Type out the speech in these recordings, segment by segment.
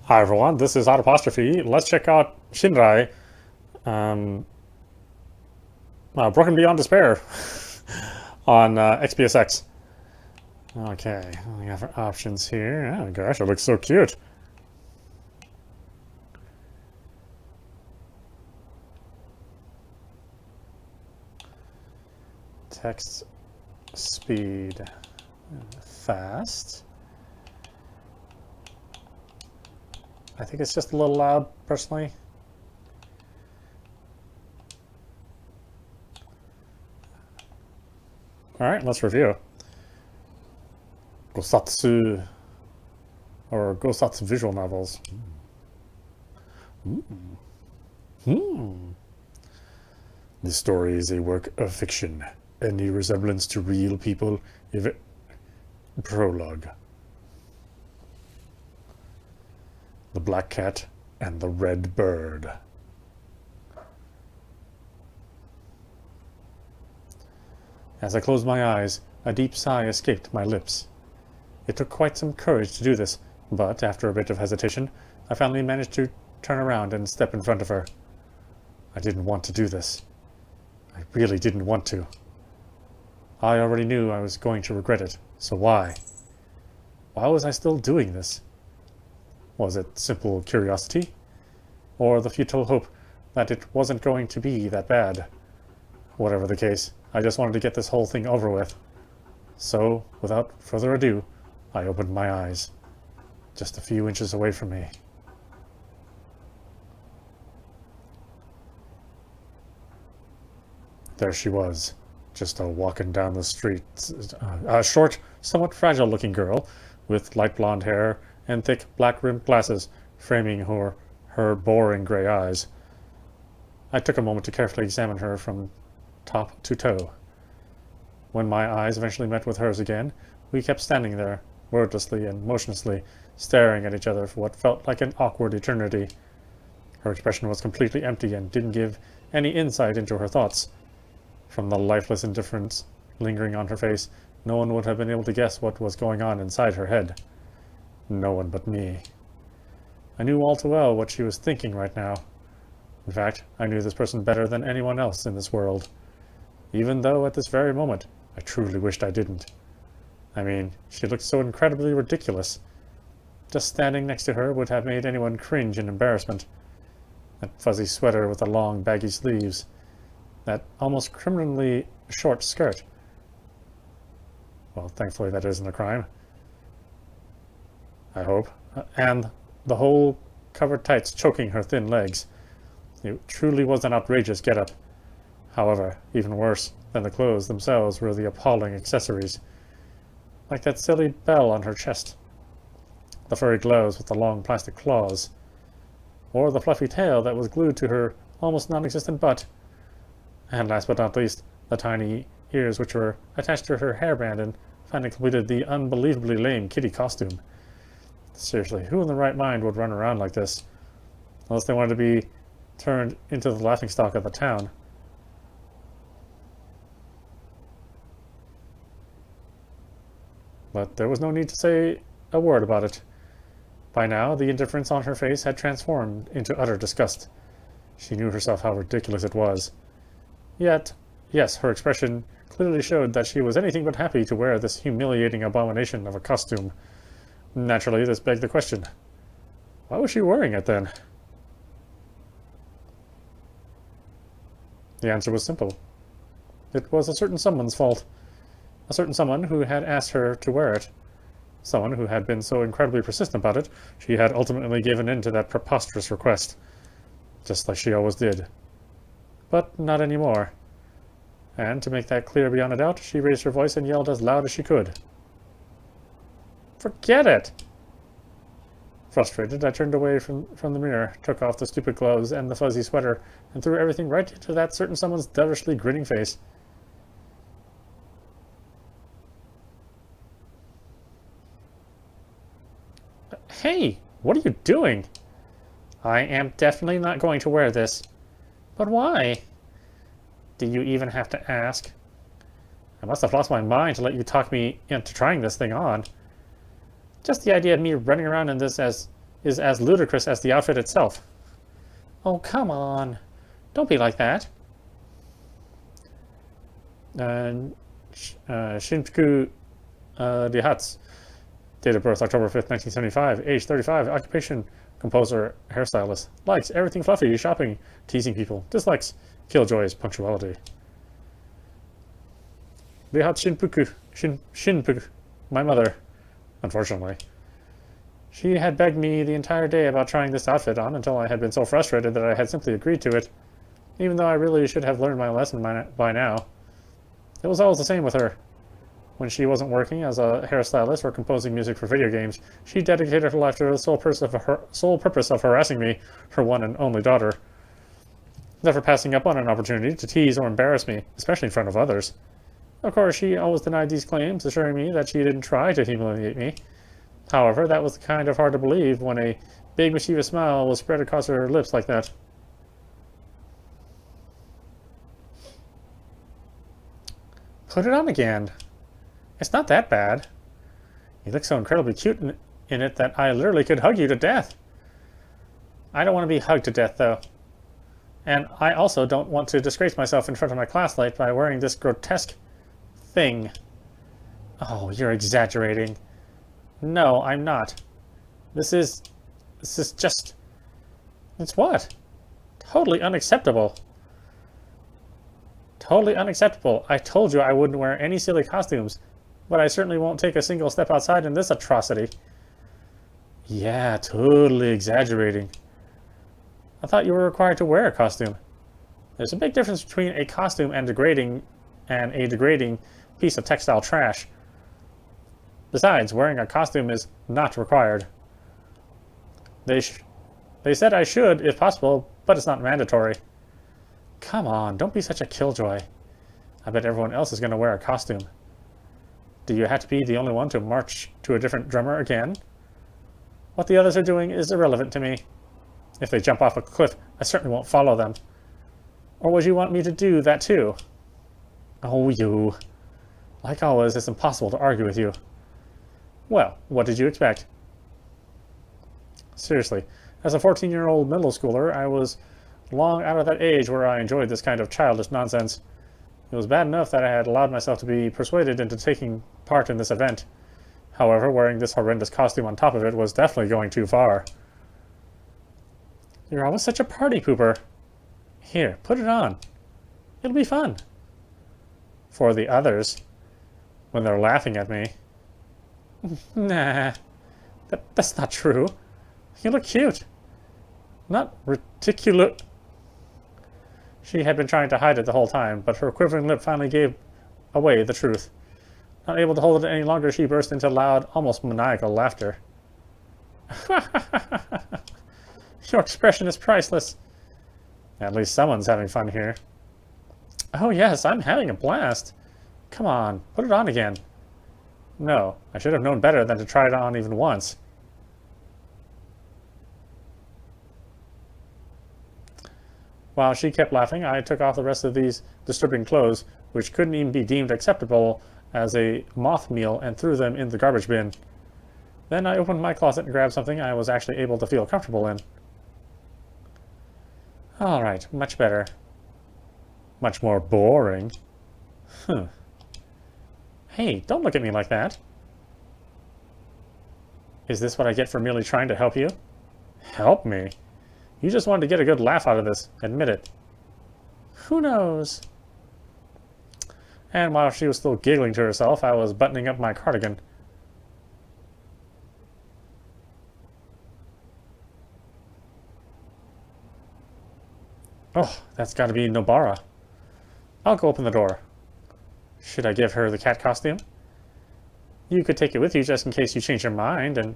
Hi everyone, this is audap. Let's check out Shinrai, um, Broken Beyond Despair on xbsx. Okay, we have options here. Oh gosh, it looks so cute. Text speed fast. I think it's just a little loud, personally. Alright, let's review. Gosatsu, or Gosatsu visual novels. This story is a work of fiction. Any resemblance to real people, if it... Prologue. The Black Cat and the Red Bird. As I closed my eyes, a deep sigh escaped my lips. It took quite some courage to do this, but after a bit of hesitation, I finally managed to turn around and step in front of her. I didn't want to do this. I really didn't want to. I already knew I was going to regret it, so why? Why was I still doing this? Was it simple curiosity? Or the futile hope that it wasn't going to be that bad? Whatever the case, I just wanted to get this whole thing over with. So, without further ado, I opened my eyes. Just a few inches away from me. There she was, just walking down the street. A short, somewhat fragile-looking girl with light blonde hair and thick black-rimmed glasses framing her boring gray eyes. I took a moment to carefully examine her from top to toe. When my eyes eventually met with hers again, we kept standing there, wordlessly and motionlessly, staring at each other for what felt like an awkward eternity. Her expression was completely empty and didn't give any insight into her thoughts. From the lifeless indifference lingering on her face, no one would have been able to guess what was going on inside her head. No one but me. I knew all too well what she was thinking right now. In fact, I knew this person better than anyone else in this world. Even though at this very moment, I truly wished I didn't. I mean, she looked so incredibly ridiculous. Just standing next to her would have made anyone cringe in embarrassment. That fuzzy sweater with the long, baggy sleeves. That almost criminally short skirt. Well, thankfully that isn't a crime. I hope. And the whole covered tights choking her thin legs. It truly was an outrageous get-up. However, even worse than the clothes themselves were the appalling accessories. Like that silly bell on her chest. The furry gloves with the long plastic claws. Or the fluffy tail that was glued to her almost non-existent butt. And last but not least, the tiny ears which were attached to her hairband and finally completed the unbelievably lame kitty costume. Seriously, who in the right mind would run around like this? Unless they wanted to be turned into the laughingstock of the town. But there was no need to say a word about it. By now, the indifference on her face had transformed into utter disgust. She knew herself how ridiculous it was. Yet, yes, her expression clearly showed that she was anything but happy to wear this humiliating abomination of a costume. Naturally, this begged the question. Why was she wearing it then? The answer was simple. It was a certain someone's fault. A certain someone who had asked her to wear it. Someone who had been so incredibly persistent about it, she had ultimately given in to that preposterous request. Just like she always did. But not anymore. And to make that clear beyond a doubt, she raised her voice and yelled as loud as she could. Forget it! Frustrated, I turned away from the mirror, took off the stupid gloves and the fuzzy sweater, and threw everything right into that certain someone's devilishly grinning face. Hey, what are you doing? I am definitely not going to wear this. But why? Do you even have to ask? I must have lost my mind to let you talk me into trying this thing on. Just the idea of me running around in this as is as ludicrous as the outfit itself. Oh, come on. Don't be like that. Shinjuku Dihatsu. Date of birth October 5th, 1975. Age 35. Occupation composer, hairstylist. Likes everything fluffy, shopping, teasing people. Dislikes killjoys, punctuality. Dihatsu Shinjuku. My mother, unfortunately. She had begged me the entire day about trying this outfit on until I had been so frustrated that I had simply agreed to it, even though I really should have learned my lesson by now. It was always the same with her. When she wasn't working as a hairstylist or composing music for video games, she dedicated her life to the sole purpose of harassing me, her one and only daughter, never passing up on an opportunity to tease or embarrass me, especially in front of others. Of course, she always denied these claims, assuring me that she didn't try to humiliate me. However, that was kind of hard to believe when a big mischievous smile was spread across her lips like that. Put it on again. It's not that bad. You look so incredibly cute in it that I literally could hug you to death. I don't want to be hugged to death, though. And I also don't want to disgrace myself in front of my classmate by wearing this grotesque thing. Oh, you're exaggerating. No, I'm not. This is just... It's what? Totally unacceptable. Totally unacceptable. I told you I wouldn't wear any silly costumes, but I certainly won't take a single step outside in this atrocity. Yeah, totally exaggerating. I thought you were required to wear a costume. There's a big difference between a costume and a degrading piece of textile trash. Besides, wearing a costume is not required. They said I should, if possible, but it's not mandatory. Come on, don't be such a killjoy. I bet everyone else is going to wear a costume. Do you have to be the only one to march to a different drummer again? What the others are doing is irrelevant to me. If they jump off a cliff, I certainly won't follow them. Or would you want me to do that too? Oh, you. Like always, it's impossible to argue with you. Well, what did you expect? Seriously, as a 14-year-old middle schooler, I was long out of that age where I enjoyed this kind of childish nonsense. It was bad enough that I had allowed myself to be persuaded into taking part in this event. However, wearing this horrendous costume on top of it was definitely going too far. You're always such a party pooper. Here, put it on. It'll be fun. For the others, when they're laughing at me. Nah, that's not true. You look cute. Not ridiculous. She had been trying to hide it the whole time, but her quivering lip finally gave away the truth. Not able to hold it any longer, she burst into loud, almost maniacal laughter. Your expression is priceless. At least someone's having fun here. Oh yes, I'm having a blast. Come on, put it on again. No, I should have known better than to try it on even once. While she kept laughing, I took off the rest of these disturbing clothes, which couldn't even be deemed acceptable as a moth meal, and threw them in the garbage bin. Then I opened my closet and grabbed something I was actually able to feel comfortable in. All right, much better. Much more boring. Hey, don't look at me like that. Is this what I get for merely trying to help you? Help me? You just wanted to get a good laugh out of this. Admit it. Who knows? And while she was still giggling to herself, I was buttoning up my cardigan. Oh, that's got to be Nobara. I'll go open the door. Should I give her the cat costume? You could take it with you just in case you change your mind, and...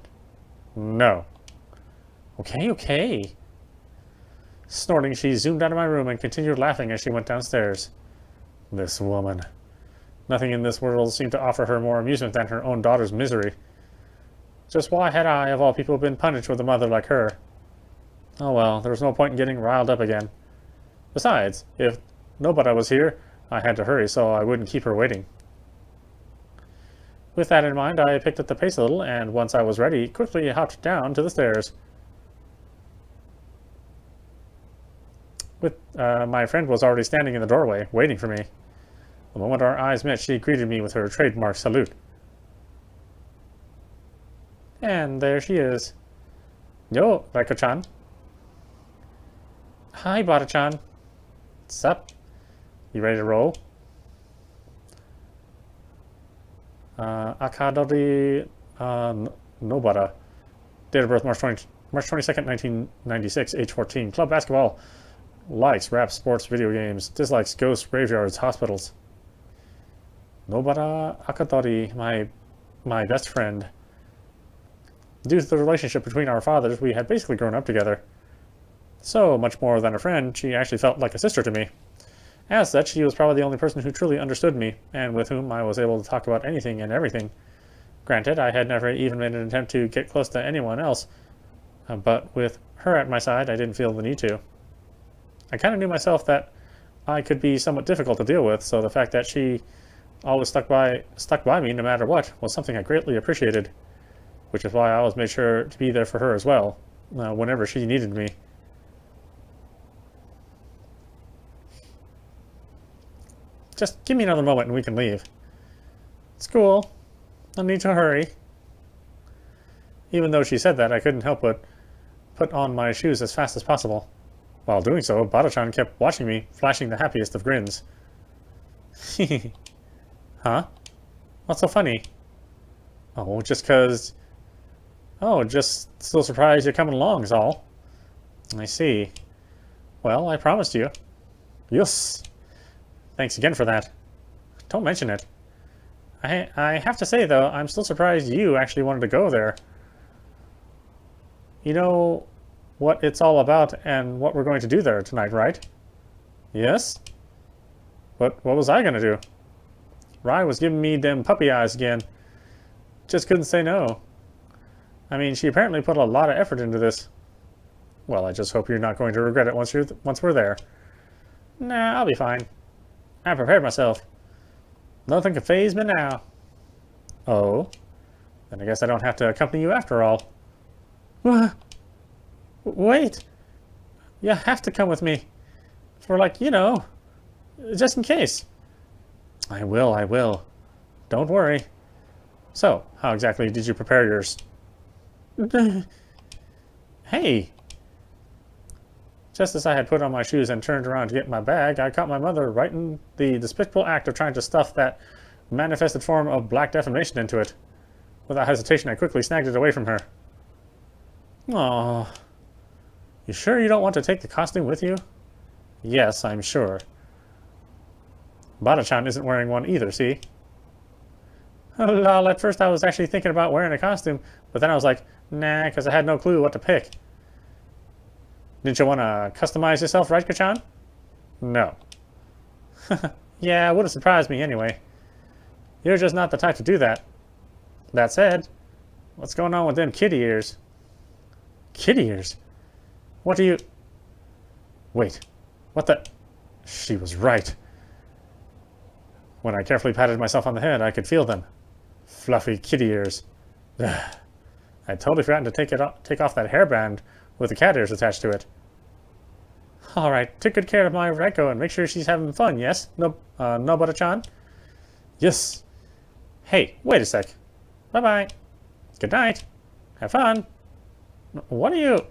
No. Okay. Snorting, she zoomed out of my room and continued laughing as she went downstairs. This woman. Nothing in this world seemed to offer her more amusement than her own daughter's misery. Just why had I, of all people, been punished with a mother like her? Oh well, there was no point in getting riled up again. Besides, if nobody was here, I had to hurry so I wouldn't keep her waiting. With that in mind, I picked up the pace a little, and once I was ready, quickly hopped down to the stairs. my friend was already standing in the doorway, waiting for me. The moment our eyes met, she greeted me with her trademark salute. And there she is. Yo, Reiko-chan. Hi, Bada-chan. What's up? You ready to roll? Akadori Nobara. Date of birth March 22nd, 1996. Age 14. Club basketball. Likes rap, sports, video games. Dislikes ghosts, graveyards, hospitals. Nobara Akadori, my best friend. Due to the relationship between our fathers, we had basically grown up together. So, much more than a friend, she actually felt like a sister to me. As such, she was probably the only person who truly understood me, and with whom I was able to talk about anything and everything. Granted, I had never even made an attempt to get close to anyone else, but with her at my side, I didn't feel the need to. I kind of knew myself that I could be somewhat difficult to deal with, so the fact that she always stuck by me no matter what was something I greatly appreciated, which is why I always made sure to be there for her as well, whenever she needed me. Just give me another moment and we can leave. It's cool. No need to hurry. Even though she said that, I couldn't help but put on my shoes as fast as possible. While doing so, Bada-chan kept watching me, flashing the happiest of grins. Huh? What's so funny? Oh, just so surprised you're coming along is all. I see. Well, I promised you. Yes. Thanks again for that. Don't mention it. I have to say, though, I'm still surprised you actually wanted to go there. You know what it's all about and what we're going to do there tonight, right? Yes? What was I going to do? Rai was giving me them puppy eyes again. Just couldn't say no. I mean, she apparently put a lot of effort into this. Well, I just hope you're not going to regret it once we're there. Nah, I'll be fine. I prepared myself. Nothing can faze me now. Oh? Then I guess I don't have to accompany you after all. What? Wait. You have to come with me. For just in case. I will. Don't worry. So, how exactly did you prepare yours? Hey! Just as I had put on my shoes and turned around to get my bag, I caught my mother right in the despicable act of trying to stuff that manifested form of black defamation into it. Without hesitation, I quickly snagged it away from her. Aww. You sure you don't want to take the costume with you? Yes, I'm sure. Bada-chan isn't wearing one either, see? Lol, at first I was actually thinking about wearing a costume, but then I was like, nah, because I had no clue what to pick. Didn't you want to customize yourself, right, Kachan? No. Yeah, it would have surprised me anyway. You're just not the type to do that. That said, what's going on with them kitty ears? Kitty ears? What do you... Wait, what the... She was right. When I carefully patted myself on the head, I could feel them. Fluffy kitty ears. I'd totally forgotten to take off that hairband with the cat ears attached to it. Alright, take good care of my Reiko and make sure she's having fun, yes? Nobara-chan? Yes. Hey, wait a sec. Bye-bye. Good night. Have fun. What are you...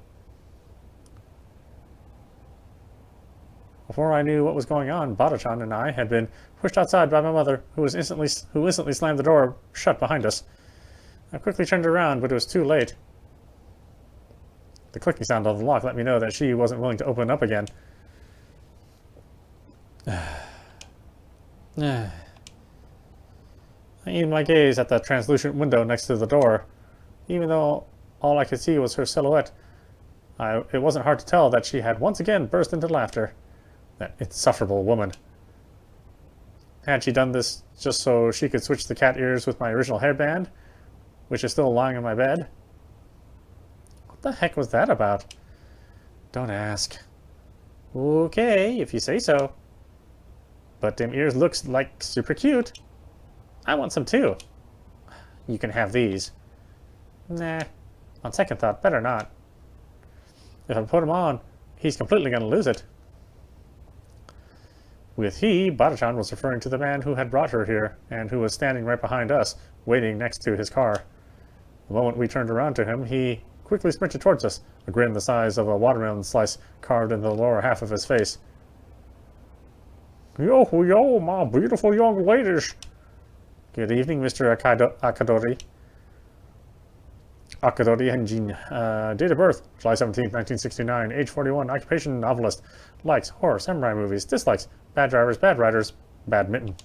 Before I knew what was going on, Bada-chan and I had been pushed outside by my mother, who instantly slammed the door shut behind us. I quickly turned around, but it was too late. The clicking sound of the lock let me know that she wasn't willing to open up again. I aimed my gaze at the translucent window next to the door. Even though all I could see was her silhouette, it wasn't hard to tell that she had once again burst into laughter. That insufferable woman. Had she done this just so she could switch the cat ears with my original hairband, which is still lying on my bed? What the heck was that about? Don't ask. Okay, if you say so. But them ears looks like super cute. I want some too. You can have these. Nah, on second thought, better not. If I put him on, he's completely gonna lose it. With he, Bata-chan was referring to the man who had brought her here, and who was standing right behind us, waiting next to his car. The moment we turned around to him, he quickly sprinted towards us, a grin the size of a watermelon slice carved in the lower half of his face. Yo, yo, my beautiful young ladies. Good evening, Mr. Akadori. Akadori Henjin. Date of birth, July 17th, 1969. Age 41. Occupation, novelist. Likes horror, samurai movies. Dislikes bad drivers, bad riders, badminton.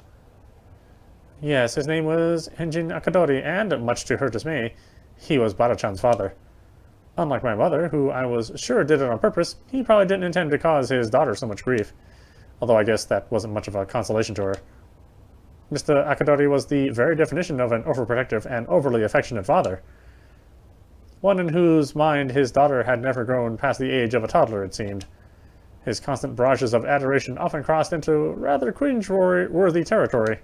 Yes, his name was Henjin Akadori, and, much to her dismay, he was Bata-chan's father. Unlike my mother, who I was sure did it on purpose, he probably didn't intend to cause his daughter so much grief. Although I guess that wasn't much of a consolation to her. Mr. Akadori was the very definition of an overprotective and overly affectionate father. One in whose mind his daughter had never grown past the age of a toddler, it seemed. His constant barrages of adoration often crossed into rather cringe-worthy territory,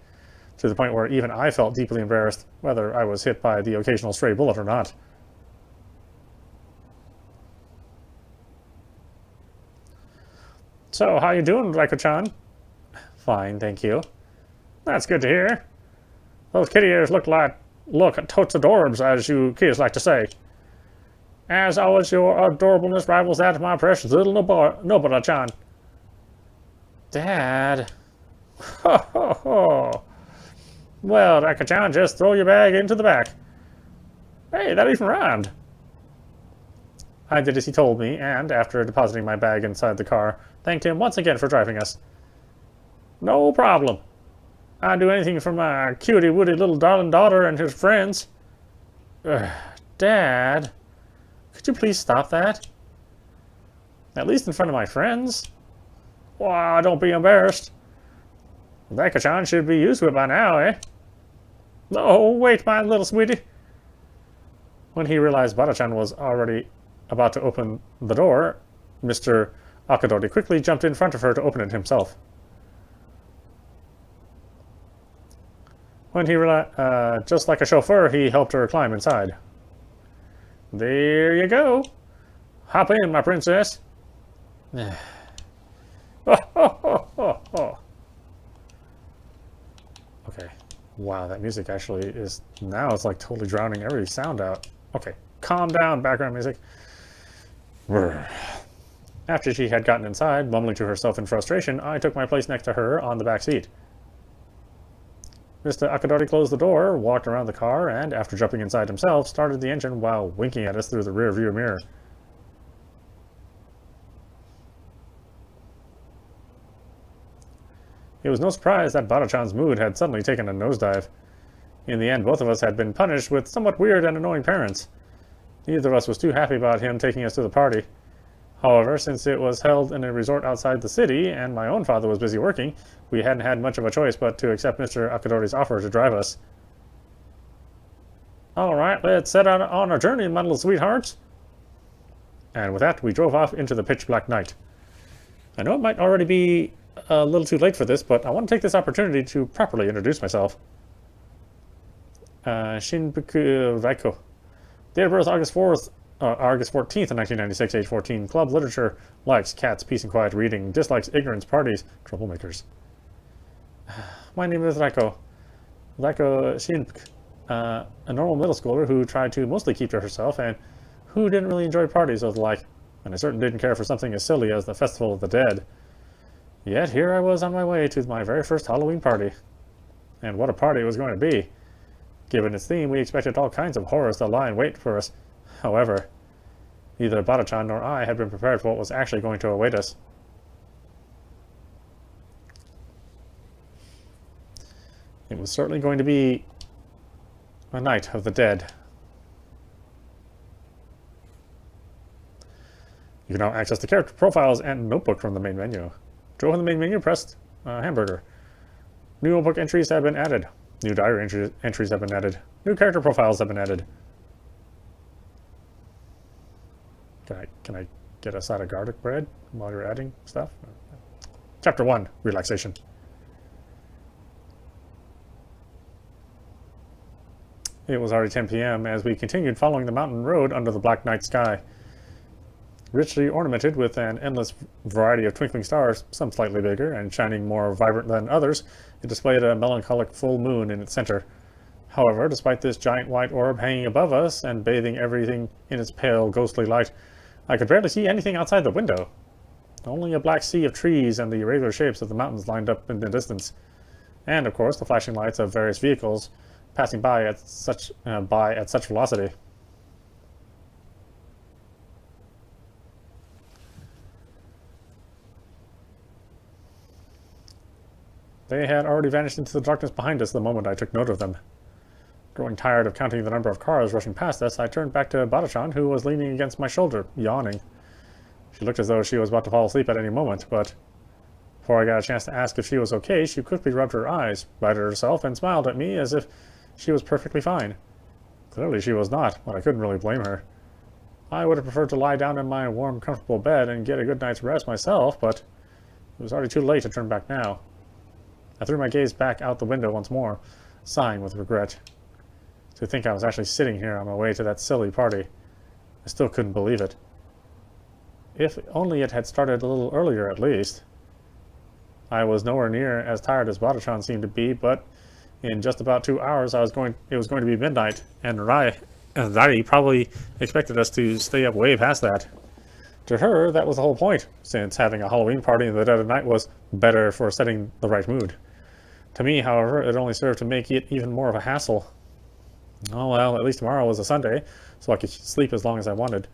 to the point where even I felt deeply embarrassed, whether I was hit by the occasional stray bullet or not. So, how you doing, Reiko-chan? Fine, thank you. That's good to hear. Those kitty ears look totes adorbs, as you kids like to say. As always, your adorableness rivals that of my precious little Nobara-chan. Dad. Ho, ho, ho. Well, Reiko-chan, just throw your bag into the back. Hey, that even rhymed. I did as he told me, and, after depositing my bag inside the car, thanked him once again for driving us. No problem. I'd do anything for my cutie-wooty little darling daughter and his friends. Dad, could you please stop that? At least in front of my friends? Why, don't be embarrassed. Reiko-chan should be used to it by now, eh? Oh, wait, my little sweetie. When he realized Bata-chan was already about to open the door, Mr. Akadori quickly jumped in front of her to open it himself. When he realized, just like a chauffeur, he helped her climb inside. There you go. Hop in, my princess. Okay. Wow, that music actually is... Now it's like totally drowning every sound out. Okay, calm down, background music. After she had gotten inside, mumbling to herself in frustration, I took my place next to her on the back seat. Mr. Akadori closed the door, walked around the car, and, after jumping inside himself, started the engine while winking at us through the rear-view mirror. It was no surprise that Bata-chan's mood had suddenly taken a nosedive. In the end, both of us had been punished with somewhat weird and annoying parents. Neither of us was too happy about him taking us to the party. However, since it was held in a resort outside the city, and my own father was busy working, we hadn't had much of a choice but to accept Mr. Akadori's offer to drive us. All right, let's set out on our journey, my little sweethearts. And with that, we drove off into the pitch-black night. I know it might already be a little too late for this, but I want to take this opportunity to properly introduce myself. Shinbuku Raiko. Date of birth August 14th, 1996, age 14. Club literature. Likes cats, peace and quiet reading. Dislikes ignorance, parties, troublemakers. My name is Raiko. Raiko Shinbuku. A normal middle schooler who tried to mostly keep to herself and who didn't really enjoy parties or the like, and I certainly didn't care for something as silly as the Festival of the Dead. Yet here I was on my way to my very first Halloween party. And what a party it was going to be. Given its theme, we expected all kinds of horrors to lie in wait for us. However, neither Bata-chan nor I had been prepared for what was actually going to await us. It was certainly going to be a night of the dead. You can now access the character profiles and notebook from the main menu. To open the main menu, press hamburger. New notebook entries have been added. New diary entries have been added. New character profiles have been added. Can I get a side of garlic bread while you're adding stuff? Chapter 1, Relaxation. It was already 10 p.m. as we continued following the mountain road under the black night sky. Richly ornamented with an endless variety of twinkling stars, some slightly bigger and shining more vibrant than others, it displayed a melancholic full moon in its center. However, despite this giant white orb hanging above us and bathing everything in its pale, ghostly light, I could barely see anything outside the window. Only a black sea of trees and the irregular shapes of the mountains lined up in the distance. And, of course, the flashing lights of various vehicles passing by at such velocity. They had already vanished into the darkness behind us the moment I took note of them. Growing tired of counting the number of cars rushing past us, I turned back to Bada-chan, who was leaning against my shoulder, yawning. She looked as though she was about to fall asleep at any moment, but before I got a chance to ask if she was okay, she quickly rubbed her eyes, righted herself, and smiled at me as if she was perfectly fine. Clearly she was not, but I couldn't really blame her. I would have preferred to lie down in my warm, comfortable bed and get a good night's rest myself, but it was already too late to turn back now. I threw my gaze back out the window once more, sighing with regret. To think I was actually sitting here on my way to that silly party. I still couldn't believe it. If only it had started a little earlier at least. I was nowhere near as tired as Bada-chan seemed to be, but in just about 2 hours it was going to be midnight, and Rai probably expected us to stay up way past that. To her, that was the whole point, since having a Halloween party in the dead of night was better for setting the right mood. To me, however, it only served to make it even more of a hassle. Oh well, at least tomorrow was a Sunday, so I could sleep as long as I wanted.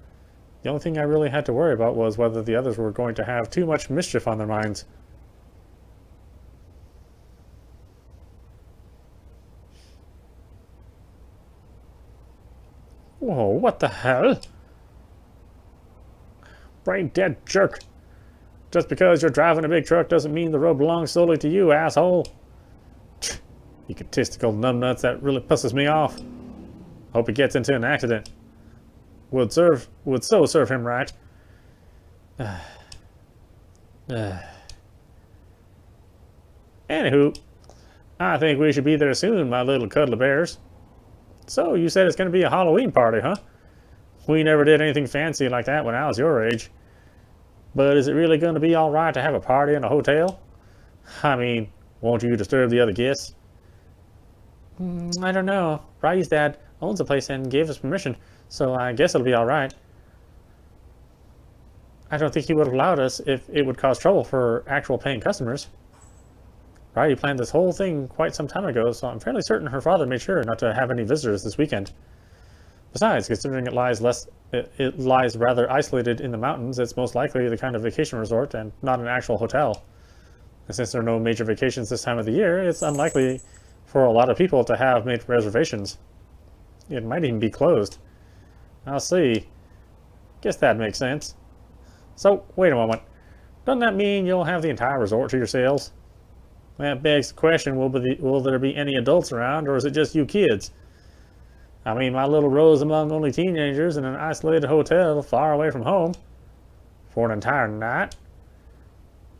The only thing I really had to worry about was whether the others were going to have too much mischief on their minds. Whoa, what the hell? Brain dead jerk. Just because you're driving a big truck doesn't mean the road belongs solely to you, asshole. Egotistical numbnuts, that really pisses me off. Hope he gets into an accident. Would so serve him right. Anywho, I think we should be there soon, my little cuddly bears. So, you said it's going to be a Halloween party, huh? We never did anything fancy like that when I was your age. But is it really going to be alright to have a party in a hotel? I mean, won't you disturb the other guests? I don't know. Rai's dad owns the place and gave us permission, so I guess it'll be alright. I don't think he would have allowed us if it would cause trouble for actual paying customers. Rai planned this whole thing quite some time ago, so I'm fairly certain her father made sure not to have any visitors this weekend. Besides, considering it lies rather isolated in the mountains, it's most likely the kind of vacation resort and not an actual hotel. And since there are no major vacations this time of the year, it's unlikely for a lot of people to have made reservations. It might even be closed. I'll see. Guess that makes sense. So, wait a moment. Doesn't that mean you'll have the entire resort to yourselves? That begs the question, will there be any adults around, or is it just you kids? I mean, my little Rose among only teenagers in an isolated hotel far away from home for an entire night?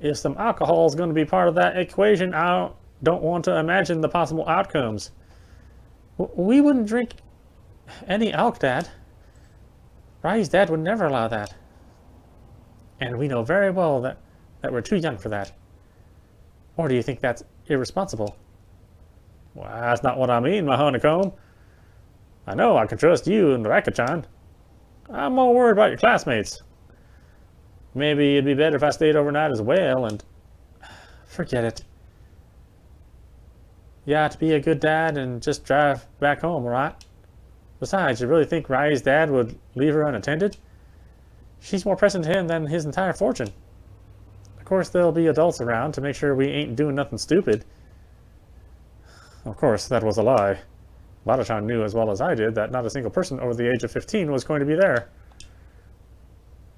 If some alcohol is going to be part of that equation, I don't want to imagine the possible outcomes. We wouldn't drink any alk, Dad. Rai's dad would never allow that. And we know very well that we're too young for that. Or do you think that's irresponsible? Well, that's not what I mean, my honeycomb. I know I can trust you and Raka-chan. I'm more worried about your classmates. Maybe it'd be better if I stayed overnight as well, and... Forget it. Yeah, to be a good dad and just drive back home, right? Besides, you really think Rai's dad would leave her unattended? She's more pressing to him than his entire fortune. Of course, there'll be adults around to make sure we ain't doing nothing stupid. Of course, that was a lie. Bada-chan knew as well as I did that not a single person over the age of 15 was going to be there.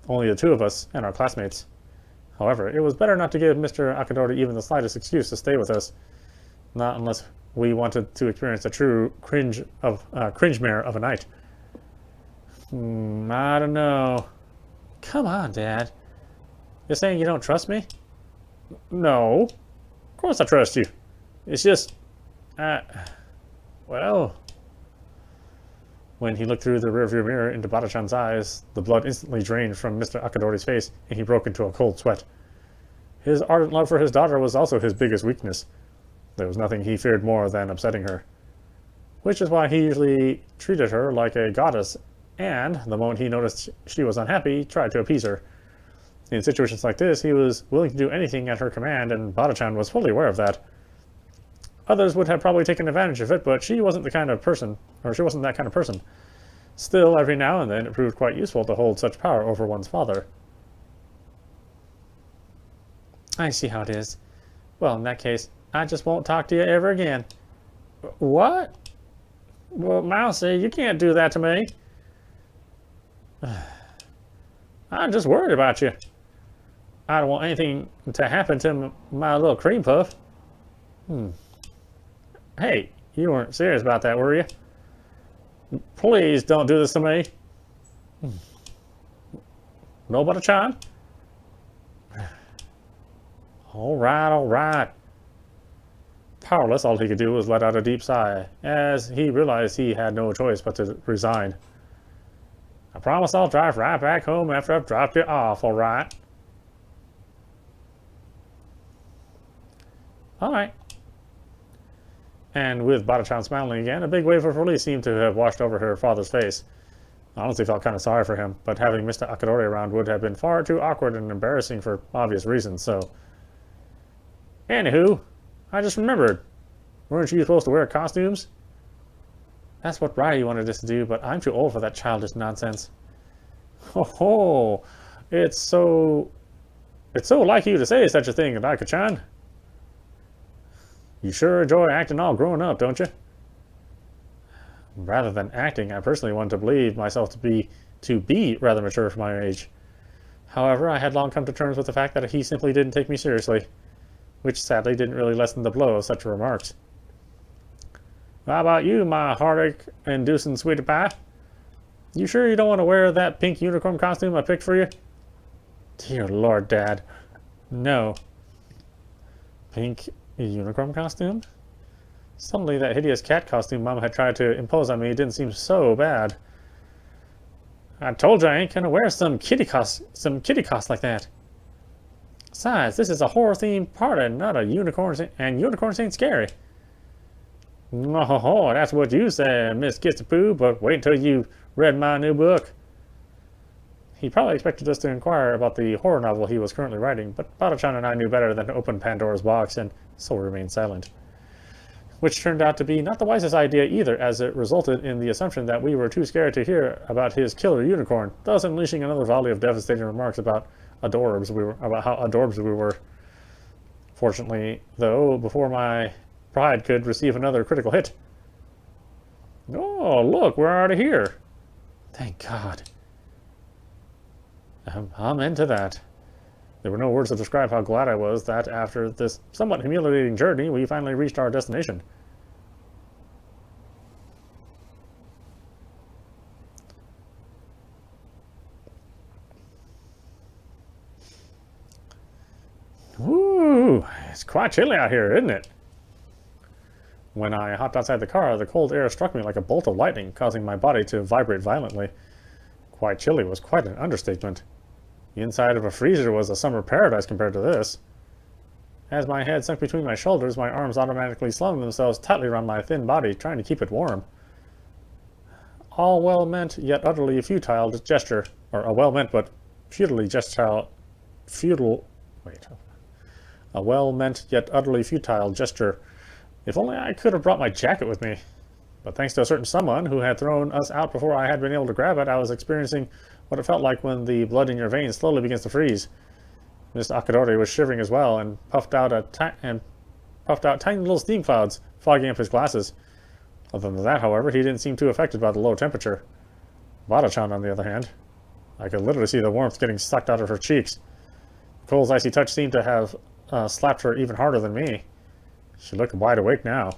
Only the two of us and our classmates. However, it was better not to give Mr. Akadori even the slightest excuse to stay with us. Not unless we wanted to experience a true cringe-mare of a night. I don't know. Come on, Dad. You're saying you don't trust me? No. Of course I trust you. It's just... well... When he looked through the rearview mirror into Bata-chan's eyes, the blood instantly drained from Mr. Akadori's face, and he broke into a cold sweat. His ardent love for his daughter was also his biggest weakness. There was nothing he feared more than upsetting her, which is why he usually treated her like a goddess, and, the moment he noticed she was unhappy, tried to appease her. In situations like this, he was willing to do anything at her command, and Bata-chan was fully aware of that. Others would have probably taken advantage of it, but she wasn't that kind of person. Still, every now and then, it proved quite useful to hold such power over one's father. I see how it is. Well, in that case, I just won't talk to you ever again. What? Well, Mousy, you can't do that to me. I'm just worried about you. I don't want anything to happen to my little cream puff. Hey, you weren't serious about that, were you? Please don't do this to me. No, Bata-chan? All right. Powerless, all he could do was let out a deep sigh, as he realized he had no choice but to resign. I promise I'll drive right back home after I've dropped you off, all right? All right. And with Bata-chan smiling again, a big wave of relief seemed to have washed over her father's face. I honestly felt kind of sorry for him, but having Mr. Akadori around would have been far too awkward and embarrassing for obvious reasons, so... Anywho, I just remembered. Weren't you supposed to wear costumes? That's what Riley wanted us to do, but I'm too old for that childish nonsense. Oh, it's so like you to say such a thing, Daika-chan. You sure enjoy acting all grown up, don't you? Rather than acting, I personally wanted to believe myself to be rather mature for my age. However, I had long come to terms with the fact that he simply didn't take me seriously, which sadly didn't really lessen the blow of such remarks. How about you, my heartache-inducing sweetie pie? You sure you don't want to wear that pink unicorn costume I picked for you? Dear Lord, Dad. No. Pink unicorn costume? Suddenly that hideous cat costume Mom had tried to impose on me didn't seem so bad. I told you I ain't gonna wear some kitty cost like that. Besides, this is a horror-themed party, not a unicorns, and unicorns ain't scary. Oh, that's what you said, Miss Kissapoo, but wait until you read my new book. He probably expected us to inquire about the horror novel he was currently writing, but Bata-chan and I knew better than to open Pandora's box, and so remained silent. Which turned out to be not the wisest idea either, as it resulted in the assumption that we were too scared to hear about his killer unicorn, thus unleashing another volley of devastating remarks about how adorbs we were. Fortunately, though, before my pride could receive another critical hit. Oh, look, we're already here. Thank God. I'm into that. There were no words to describe how glad I was that after this somewhat humiliating journey, we finally reached our destination. Woo! It's quite chilly out here, isn't it? When I hopped outside the car, the cold air struck me like a bolt of lightning, causing my body to vibrate violently. Quite chilly was quite an understatement. The inside of a freezer was a summer paradise compared to this. As my head sunk between my shoulders, my arms automatically slung themselves tightly around my thin body, trying to keep it warm. All well-meant yet utterly futile gesture, or a well-meant but a well-meant yet utterly futile gesture. If only I could have brought my jacket with me. But thanks to a certain someone who had thrown us out before I had been able to grab it, I was experiencing what it felt like when the blood in your veins slowly begins to freeze. Mr. Akadori was shivering as well, and puffed out tiny little steam clouds, fogging up his glasses. Other than that, however, he didn't seem too affected by the low temperature. Bata-chan, on the other hand, I could literally see the warmth getting sucked out of her cheeks. Cole's icy touch seemed to have slapped her even harder than me. She looked wide awake now.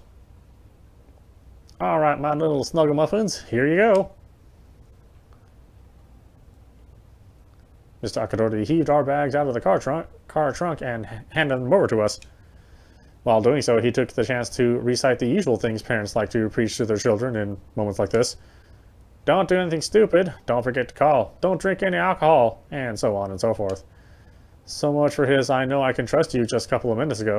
All right, my little snuggle-muffins, here you go. Mr. Akadori heaved our bags out of the car trunk and handed them over to us. While doing so, he took the chance to recite the usual things parents like to preach to their children in moments like this. Don't do anything stupid. Don't forget to call. Don't drink any alcohol. And so on and so forth. So much for his "I know I can trust you" just a couple of minutes ago.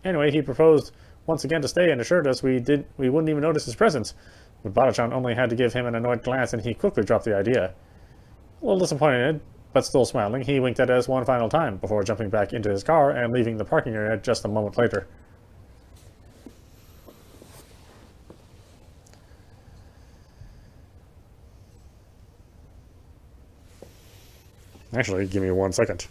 Anyway, he proposed once again to stay and assured us we wouldn't even notice his presence. But Bada-chan only had to give him an annoyed glance and he quickly dropped the idea. A little disappointed, but still smiling, he winked at us one final time before jumping back into his car and leaving the parking area just a moment later. Actually, give me 1 second.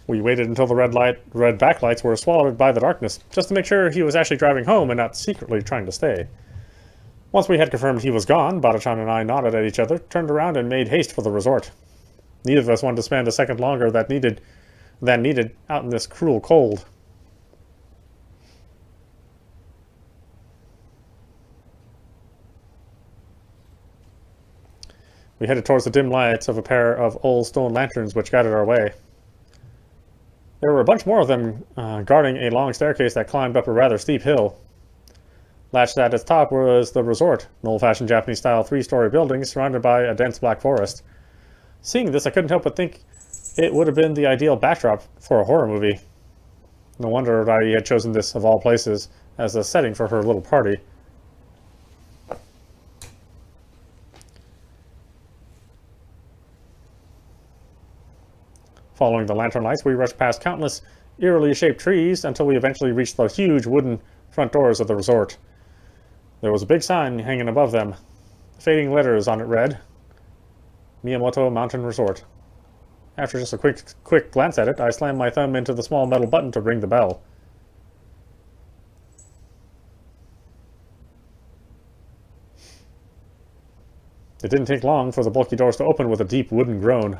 We waited until the red backlights were swallowed by the darkness, just to make sure he was actually driving home and not secretly trying to stay. Once we had confirmed he was gone, Bada-chan and I nodded at each other, turned around, and made haste for the resort. Neither of us wanted to spend a second longer than needed out in this cruel cold. We headed towards the dim lights of a pair of old stone lanterns which guided our way. There were a bunch more of them guarding a long staircase that climbed up a rather steep hill. Latched at its top was the resort, an old-fashioned Japanese-style 3-story building surrounded by a dense black forest. Seeing this, I couldn't help but think it would have been the ideal backdrop for a horror movie. No wonder Rai had chosen this, of all places, as a setting for her little party. Following the lantern lights, we rushed past countless eerily shaped trees until we eventually reached the huge wooden front doors of the resort. There was a big sign hanging above them. Fading letters on it read, Miyamoto Mountain Resort. After just a quick glance at it, I slammed my thumb into the small metal button to ring the bell. It didn't take long for the bulky doors to open with a deep wooden groan.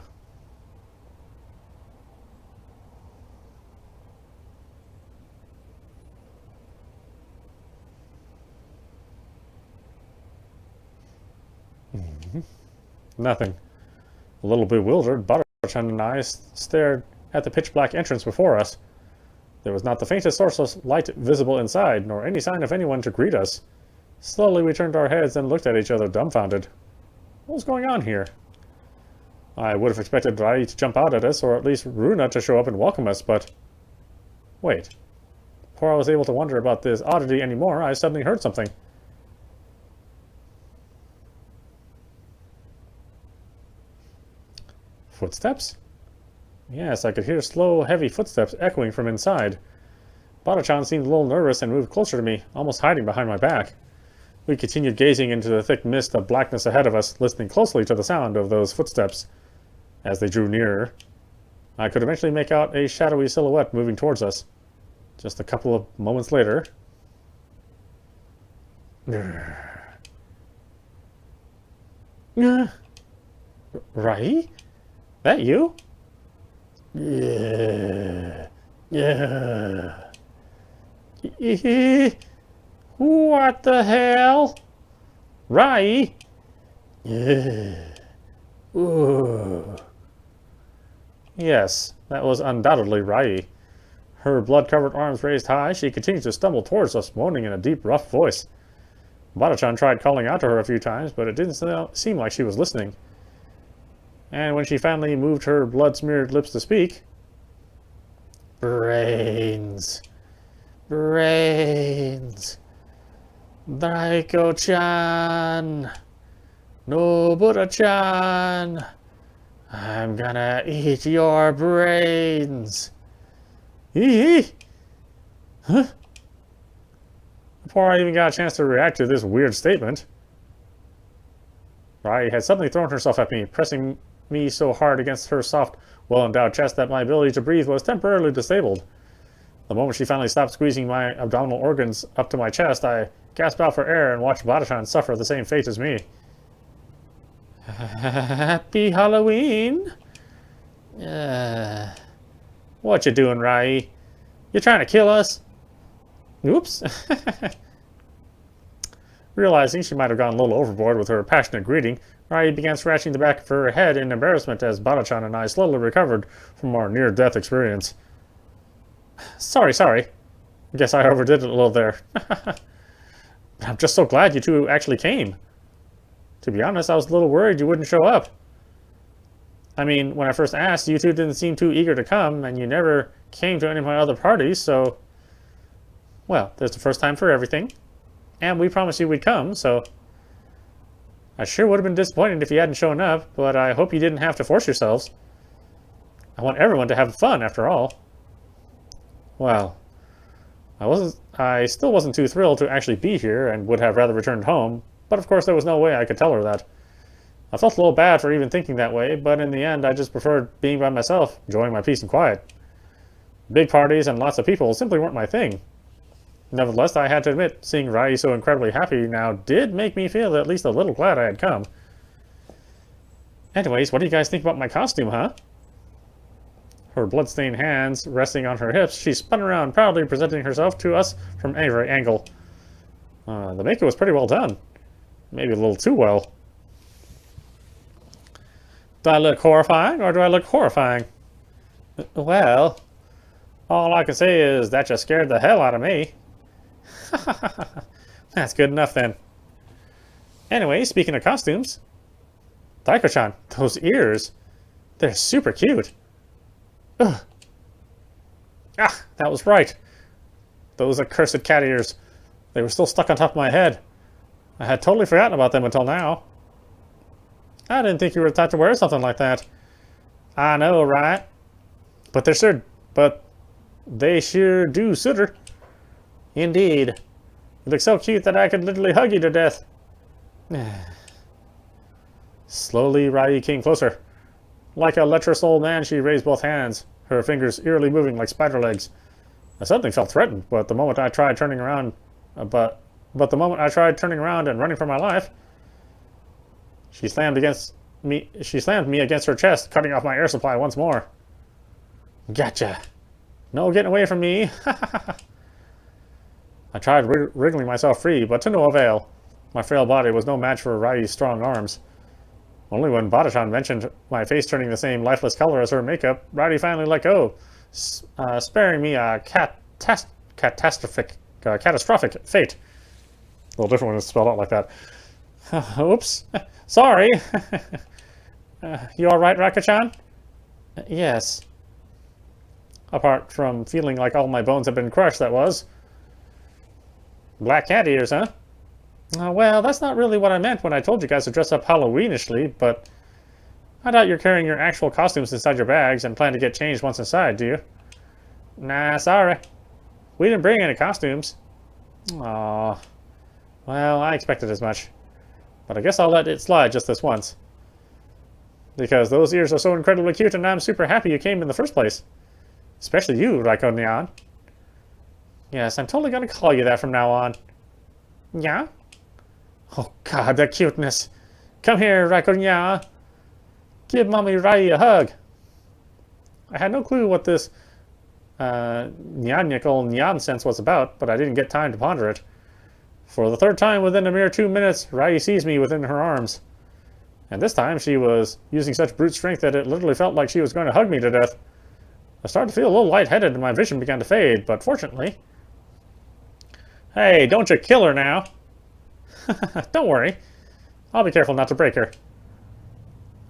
Nothing. A little bewildered, Bada-chan and I stared at the pitch-black entrance before us. There was not the faintest source of light visible inside, nor any sign of anyone to greet us. Slowly we turned our heads and looked at each other dumbfounded. What was going on here? I would have expected Rai to jump out at us, or at least Runa to show up and welcome us, but... Wait. Before I was able to wonder about this oddity anymore, I suddenly heard something. Footsteps? Yes, I could hear slow, heavy footsteps echoing from inside. Bada-chan seemed a little nervous and moved closer to me, almost hiding behind my back. We continued gazing into the thick mist of blackness ahead of us, listening closely to the sound of those footsteps. As they drew nearer, I could eventually make out a shadowy silhouette moving towards us. Just a couple of moments later... Rai? That you? Yeah. What the hell? Rai? Yeah. Ooh. Yes, that was undoubtedly Rai. Her blood-covered arms raised high, she continued to stumble towards us, moaning in a deep, rough voice. Bada-chan tried calling out to her a few times, but it didn't seem like she was listening. And when she finally moved her blood-smeared lips to speak... Brains. Brains. Daiko-chan! Nobura-chan! I'm gonna eat your brains! Hee. Huh? Before I even got a chance to react to this weird statement, Rai had suddenly thrown herself at me, pressing me so hard against her soft, well-endowed chest that my ability to breathe was temporarily disabled. The moment she finally stopped squeezing my abdominal organs up to my chest, I gasped out for air and watched Bada-chan suffer the same fate as me. Happy Halloween! What you doing, Rai? You trying to kill us? Oops. Realizing she might have gone a little overboard with her passionate greeting, Rai began scratching the back of her head in embarrassment as Bada-chan and I slowly recovered from our near-death experience. Sorry. Guess I overdid it a little there. I'm just so glad you two actually came. To be honest, I was a little worried you wouldn't show up. I mean, when I first asked, you two didn't seem too eager to come, and you never came to any of my other parties, so... Well, there's the first time for everything. And we promised you we'd come, so... I sure would have been disappointed if you hadn't shown up, but I hope you didn't have to force yourselves. I want everyone to have fun, after all. Well, I still wasn't too thrilled to actually be here and would have rather returned home, but of course there was no way I could tell her that. I felt a little bad for even thinking that way, but in the end I just preferred being by myself, enjoying my peace and quiet. Big parties and lots of people simply weren't my thing. Nevertheless, I had to admit, seeing Rai so incredibly happy now did make me feel at least a little glad I had come. Anyways, what do you guys think about my costume, huh? Her blood-stained hands resting on her hips, she spun around, proudly presenting herself to us from every angle. The makeup was pretty well done. Maybe a little too well. Do I look horrifying, or do I look horrifying? Well, all I can say is that you scared the hell out of me. That's good enough, then. Anyway, speaking of costumes... Daiko-chan, those ears... They're super cute. Ugh. Ah, that was right. Those accursed cat ears. They were still stuck on top of my head. I had totally forgotten about them until now. I didn't think you were the type to wear something like that. I know, right? But they sure do suit her. Indeed. You look so cute that I could literally hug you to death. Slowly, Rai came closer. Like a lecherous old man, she raised both hands, her fingers eerily moving like spider legs. I suddenly felt threatened, but the moment I tried turning around, and running for my life, she slammed me against her chest, cutting off my air supply once more. Gotcha. No getting away from me. I tried wriggling myself free, but to no avail. My frail body was no match for Rai's strong arms. Only when Bada-chan mentioned my face turning the same lifeless color as her makeup, Rai finally let go, sparing me a catastrophic fate. A little different when it's spelled out like that. Oops. Sorry. You alright, Raka-chan? Yes. Apart from feeling like all my bones had been crushed, that was. Black cat ears, huh? Well, that's not really what I meant when I told you guys to dress up Halloweenishly, but I doubt you're carrying your actual costumes inside your bags and plan to get changed once inside, do you? Nah, sorry. We didn't bring any costumes. Aw. Well, I expected as much. But I guess I'll let it slide just this once. Because those ears are so incredibly cute and I'm super happy you came in the first place. Especially you, Raiko-nyan. Yes, I'm totally gonna call you that from now on. Yeah? Oh god, that cuteness. Come here, Raiko-nyan. Give Mommy Rai a hug. I had no clue what this nonsense was about, but I didn't get time to ponder it. For the third time within a mere 2 minutes, Rai seized me within her arms. And this time she was using such brute strength that it literally felt like she was going to hug me to death. I started to feel a little lightheaded and my vision began to fade, but fortunately... Hey, don't you kill her now. Don't worry. I'll be careful not to break her.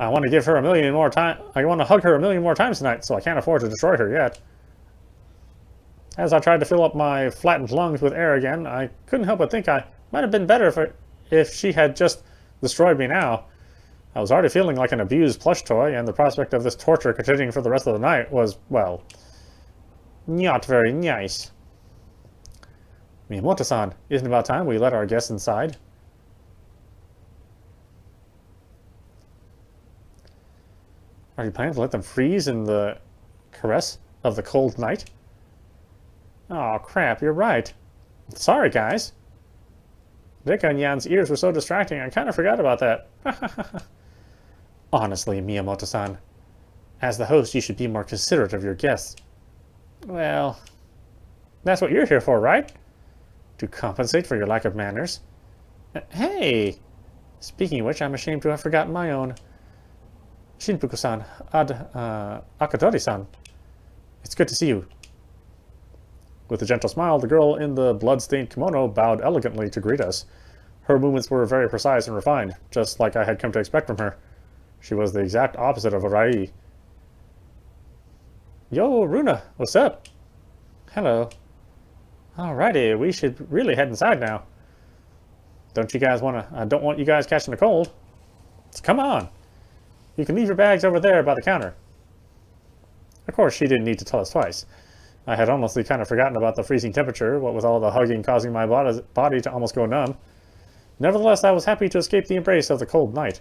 I want to give her I want to hug her a million more times tonight, so I can't afford to destroy her yet. As I tried to fill up my flattened lungs with air again, I couldn't help but think I Might have been better if she had just destroyed me now. I was already feeling like an abused plush toy, and the prospect of this torture continuing for the rest of the night was, well, not very nice. Miyamoto-san, isn't it about time we let our guests inside? Are you planning to let them freeze in the caress of the cold night? Oh crap, you're right. Sorry, guys. Rika and Yan's ears were so distracting, I kind of forgot about that. Honestly, Miyamoto-san, as the host, you should be more considerate of your guests. Well, that's what you're here for, right? To compensate for your lack of manners. Hey! Speaking of which, I'm ashamed to have forgotten my own. Shinpuku-san, Akadori-san. It's good to see you. With a gentle smile, the girl in the blood-stained kimono bowed elegantly to greet us. Her movements were very precise and refined, just like I had come to expect from her. She was the exact opposite of Rai. Yo, Runa, what's up? Hello. Alrighty, we should really head inside now. Don't you guys I don't want you guys catching a cold. So come on. You can leave your bags over there by the counter. Of course, she didn't need to tell us twice. I had honestly kind of forgotten about the freezing temperature, what with all the hugging causing my body to almost go numb. Nevertheless, I was happy to escape the embrace of the cold night.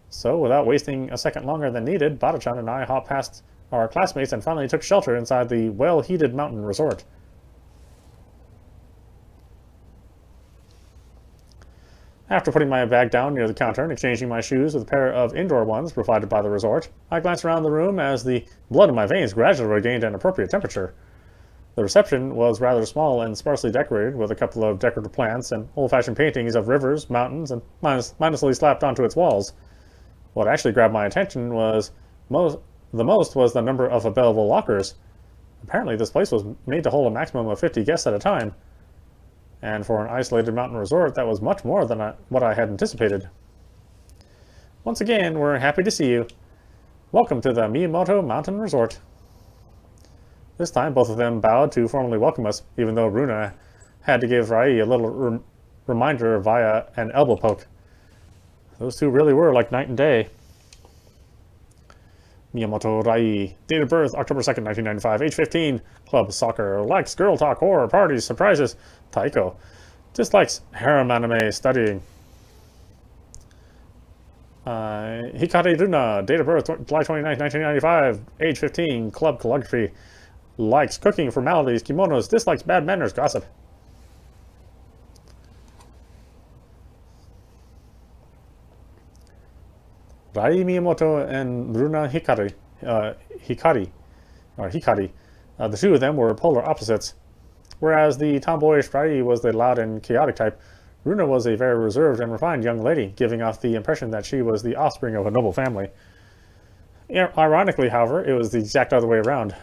So, without wasting a second longer than needed, Bata-chan and I hopped past our classmates and finally took shelter inside the well-heated mountain resort. After putting my bag down near the counter and exchanging my shoes with a pair of indoor ones provided by the resort, I glanced around the room as the blood in my veins gradually regained an appropriate temperature. The reception was rather small and sparsely decorated, with a couple of decorative plants and old-fashioned paintings of rivers, mountains, and mindlessly slapped onto its walls. What actually grabbed my attention was the most was the number of available lockers. Apparently, this place was made to hold a maximum of 50 guests at a time. And for an isolated mountain resort, that was much more than what I had anticipated. Once again, we're happy to see you. Welcome to the Miyamoto Mountain Resort. This time, both of them bowed to formally welcome us, even though Runa had to give Rai a little reminder via an elbow poke. Those two really were like night and day. Miyamoto Rai, date of birth October 2nd, 1995, age 15, club soccer, likes girl talk, horror, parties, surprises, taiko, dislikes harem anime studying. Hikari Runa, date of birth July 29th, 1995, age 15, club calligraphy, likes cooking, formalities, kimonos, dislikes bad manners, gossip. Rai Miyamoto and Runa Hikari, the two of them were polar opposites. Whereas the tomboyish Rai was the loud and chaotic type, Runa was a very reserved and refined young lady, giving off the impression that she was the offspring of a noble family. Ironically, however, it was the exact other way around.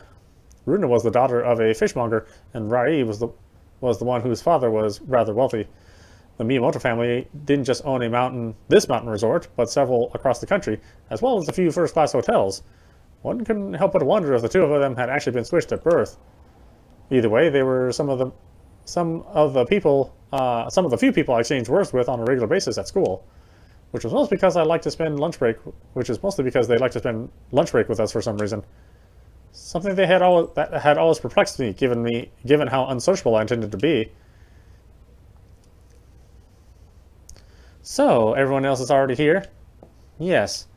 Runa was the daughter of a fishmonger, and Rai was the one whose father was rather wealthy. The Miyamoto family didn't just own this mountain resort, but several across the country, as well as a few first-class hotels. One couldn't help but wonder if the two of them had actually been switched at birth. Either way, they were some of the few people I exchanged words with on a regular basis at school, which was mostly because they like to spend lunch break with us for some reason. Something that had always perplexed me, given how unsociable I intended to be. So, everyone else is already here? Yes.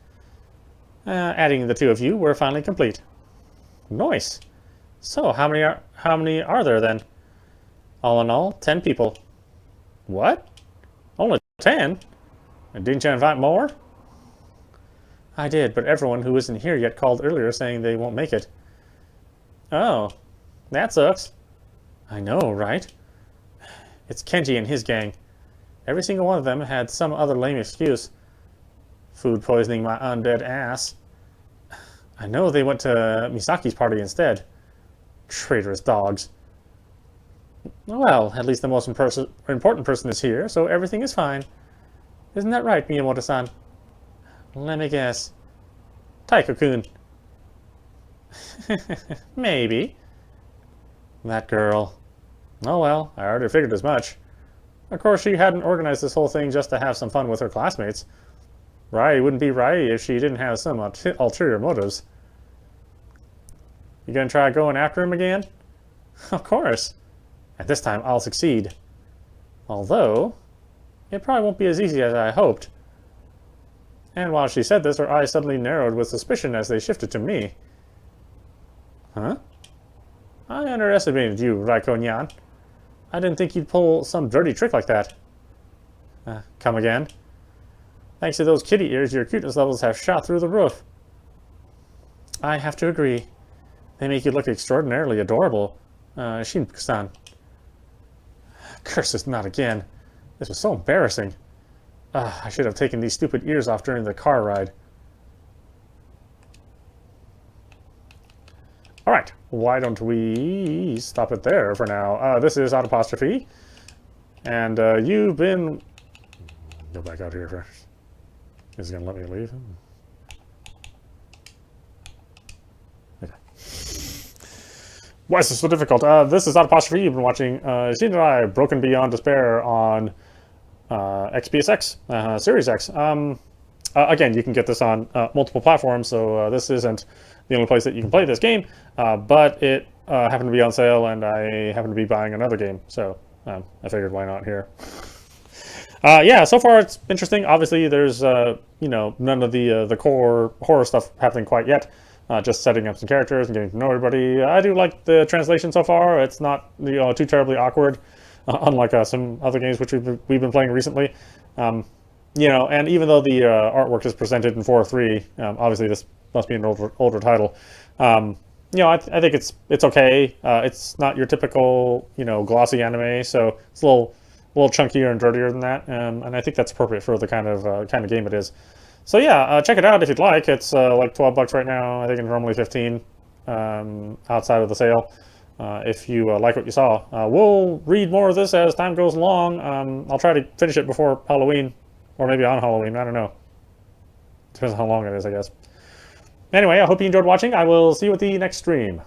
Adding the two of you, we're finally complete. Nice. So, how many are there then? All in all, 10 people. What? Only 10? And didn't you invite more? I did, but everyone who isn't here yet called earlier saying they won't make it. Oh, that sucks. I know, right? It's Kenji and his gang. Every single one of them had some other lame excuse. Food poisoning my undead ass. I know they went to Misaki's party instead. Traitorous dogs. Well, at least the most important person is here, so everything is fine. Isn't that right, Miyamoto-san? Let me guess. Taiko-kun. Maybe. That girl. Oh well, I already figured as much. Of course, she hadn't organized this whole thing just to have some fun with her classmates. Rai wouldn't be Rai if she didn't have some ulterior motives. You gonna try going after him again? Of course. And this time I'll succeed. Although, it probably won't be as easy as I hoped. And while she said this, her eyes suddenly narrowed with suspicion as they shifted to me. Huh? I underestimated you, Raikkonyan. I didn't think you'd pull some dirty trick like that. Come again? Thanks to those kitty ears, your cuteness levels have shot through the roof. I have to agree. They make you look extraordinarily adorable, Shin-san. Curses, not again. This was so embarrassing. I should have taken these stupid ears off during the car ride. Alright, why don't we stop it there for now. This is audap, and you've been... Go back out here first. Is he going to let me leave? Okay. Why is this so difficult? This is audap. You've been watching Shinrai Broken Beyond Despair on xbsx, Series X. Again, you can get this on multiple platforms, so this isn't the only place that you can play this game, but it happened to be on sale, and I happen to be buying another game, so I figured why not here. Yeah, so far it's interesting. Obviously, there's you know, none of the core horror stuff happening quite yet. Just setting up some characters and getting to know everybody. I do like the translation so far. It's not, you know, too terribly awkward, unlike some other games which we've been playing recently. You know, and even though the artwork is presented in 4:3, obviously this must be an older title. You know, I think it's okay. It's not your typical, you know, glossy anime, so it's a little chunkier and dirtier than that, and I think that's appropriate for the kind of game it is. So yeah, check it out if you'd like. It's like $12 right now. I think it's normally 15 outside of the sale. If you like what you saw, we'll read more of this as time goes along. I'll try to finish it before Halloween, or maybe on Halloween. I don't know. Depends on how long it is, I guess. Anyway, I hope you enjoyed watching. I will see you at the next stream.